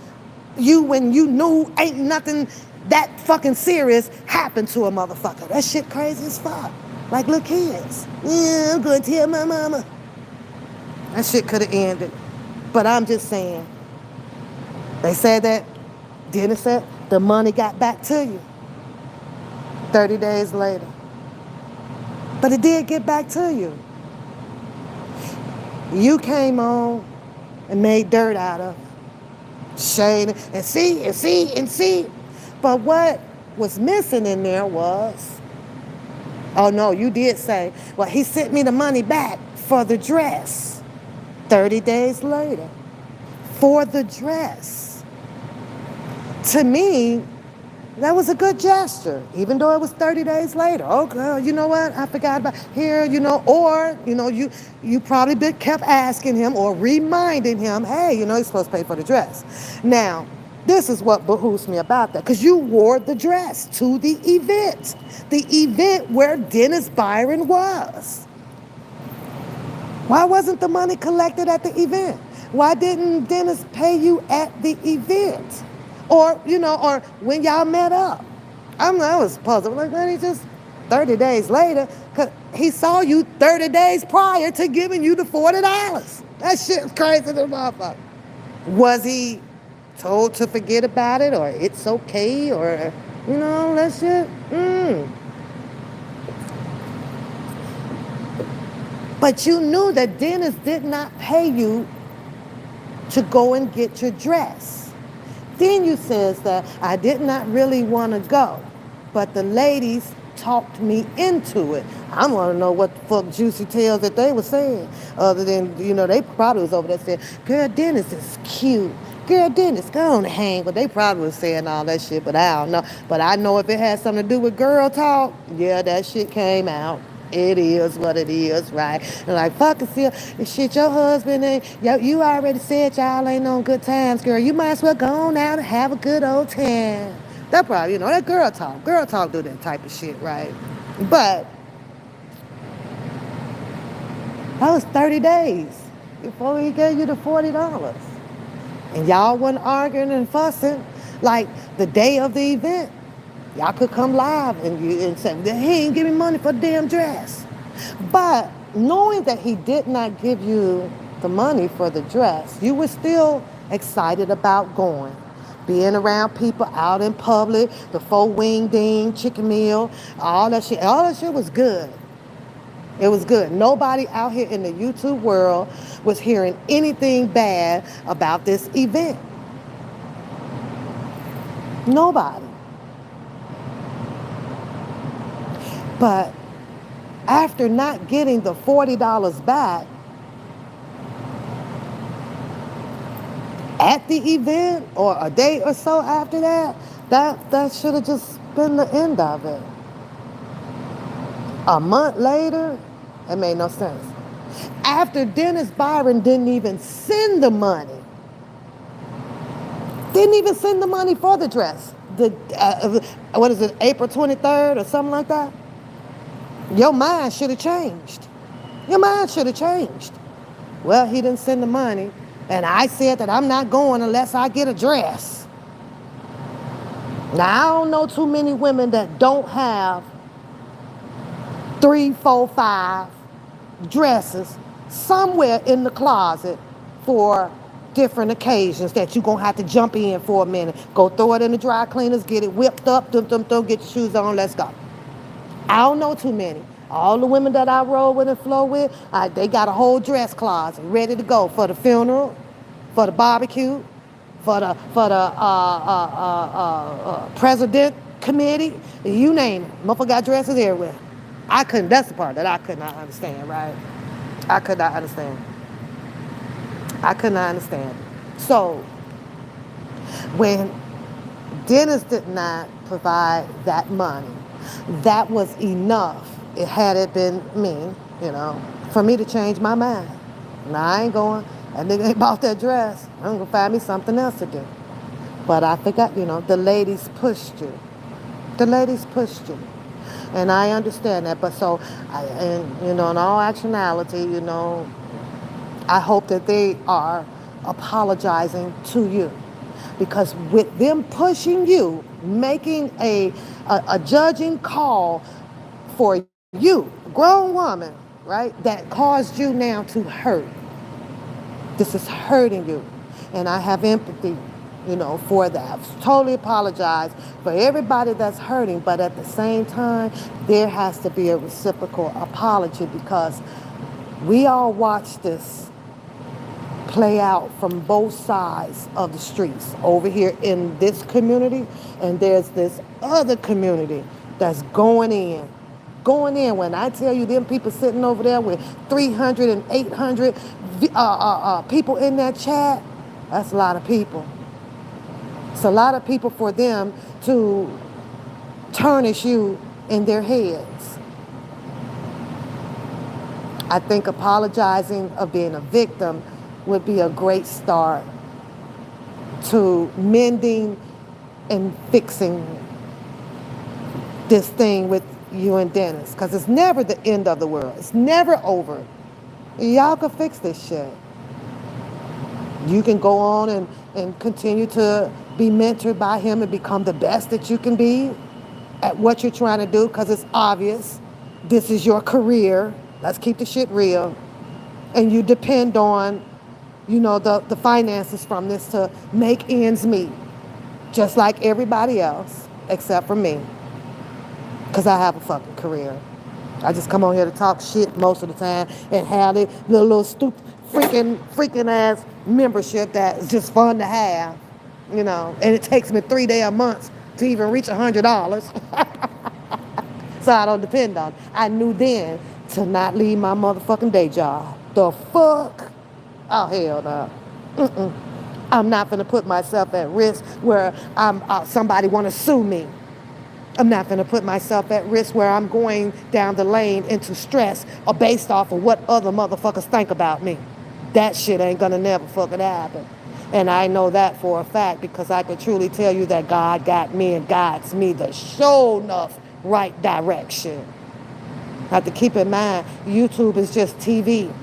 you when you knew ain't nothing that fucking serious happened to a motherfucker. That shit crazy as fuck. Like little kids. Yeah, I'm gonna tell my mama. That shit could have ended. But I'm just saying, they said that, Dennis said, the money got back to you 30 days later. But it did get back to you. You came on and made dirt out of shade and see. But what was missing in there was, oh no, you did say, well, he sent me the money back for the dress 30 days later. For the dress. To me, that was a good gesture, even though it was 30 days later. Oh, girl, you know what? I forgot about here, or, you probably kept asking him or reminding him, hey, he's supposed to pay for the dress. Now, this is what behooves me about that, because you wore the dress to the event where Dennis Byron was. Why wasn't the money collected at the event? Why didn't Dennis pay you at the event? Or when y'all met up. I was puzzled. Like, man, he just 30 days later, because he saw you 30 days prior to giving you the $40. That shit's crazy to the motherfucker. Was he told to forget about it, or it's okay, or, that shit? But you knew that Dennis did not pay you to go and get your dress. Then you says that I did not really want to go, but the ladies talked me into it. I want to know what the fuck juicy tales that they were saying, other than, they probably was over there saying, girl, Dennis is cute. Girl, Dennis, go on and hang. But they probably was saying all that shit, but I don't know. But I know if it had something to do with girl talk, yeah, that shit came out. It is what it is, right? And like, fuck it, shit, your husband ain't, you already said y'all ain't on good times, girl. You might as well go on out and have a good old time. That probably, that girl talk. Girl talk do that type of shit, right? But that was 30 days before he gave you the $40. And y'all wasn't arguing and fussing like the day of the event. Y'all could come live and say, he ain't giving money for the damn dress. But knowing that he did not give you the money for the dress, you were still excited about going. Being around people out in public, the 4-wing ding, chicken meal, all that shit was good. It was good. Nobody out here in the YouTube world was hearing anything bad about this event. Nobody. But after not getting the $40 back at the event or a day or so after that, that should have just been the end of it. A month later, it made no sense. After Dennis Byron didn't even send the money, didn't even send the money for the dress. What is it, April 23rd or something like that? Your mind should have changed. Your mind should have changed. Well, he didn't send the money, and I said that I'm not going unless I get a dress. Now, I don't know too many women that don't have 3, 4, 5 dresses somewhere in the closet for different occasions that you're going to have to jump in for a minute. Go throw it in the dry cleaners, get it whipped up, get your shoes on, let's go. I don't know too many. All the women that I roll with and flow with, they got a whole dress closet ready to go for the funeral, for the barbecue, for the president committee, you name it. Motherfucker got dresses everywhere. That's the part that I could not understand, right? I could not understand. I could not understand. So, when Dennis did not provide that money, that was enough. It had it been me, for me to change my mind. Now I ain't going. That nigga ain't bought that dress. I'm gonna find me something else to do. But I forgot, the ladies pushed you. The ladies pushed you. And I understand that. But so, in all actuality, I hope that they are apologizing to you. Because with them pushing you, making a judging call for you, grown woman, right, that caused you now to hurt. This is hurting you. And I have empathy, for that. I totally apologize for everybody that's hurting, but at the same time, there has to be a reciprocal apology because we all watch this play out from both sides of the streets over here in this community, and there's this other community that's going in. When I tell you them people sitting over there with 300 and 800 people in that chat, that's a lot of people. It's a lot of people for them to tarnish you in their heads. I think apologizing of being a victim would be a great start to mending and fixing this thing with you and Dennis, because it's never the end of the world. It's never over. Y'all can fix this shit. You can go on and continue to be mentored by him and become the best that you can be at what you're trying to do, because it's obvious this is your career. Let's keep the shit real. And you depend on, the finances from this to make ends meet, just like everybody else, except for me, because I have a fucking career. I just come on here to talk shit most of the time and have the little stupid, freaking ass membership that is just fun to have, and it takes me 3 damn months to even reach $100. So I don't depend on it. I knew then to not leave my motherfucking day job. The fuck? Oh, hell no. I'm not going to put myself at risk where somebody want to sue me. I'm not going to put myself at risk where I'm going down the lane into stress or based off of what other motherfuckers think about me. That shit ain't going to never fucking happen. And I know that for a fact because I can truly tell you that God got me and guides me the sure enough right direction. Have to keep in mind, YouTube is just TV.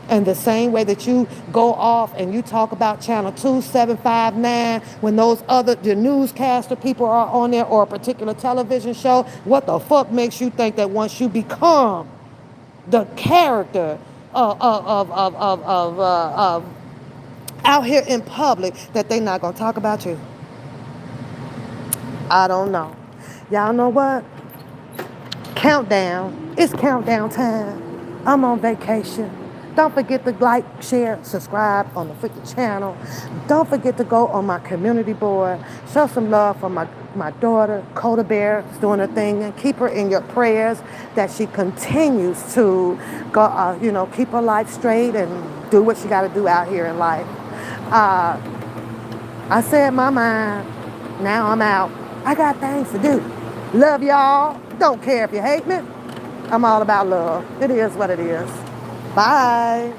And the same way that you go off and you talk about channel 2759 when the newscaster people are on there or a particular television show, what the fuck makes you think that once you become the character of out here in public that they not gonna talk about you? I don't know. Y'all know what? Countdown. It's countdown time. I'm on vacation. Don't forget to like, share, subscribe on the freaking channel. Don't forget to go on my community board. Show some love for my daughter, Coda Bear, is doing her thing, and keep her in your prayers that she continues to go, keep her life straight and do what she got to do out here in life. I said my mind. Now I'm out. I got things to do. Love y'all. Don't care if you hate me. I'm all about love. It is what it is. Bye.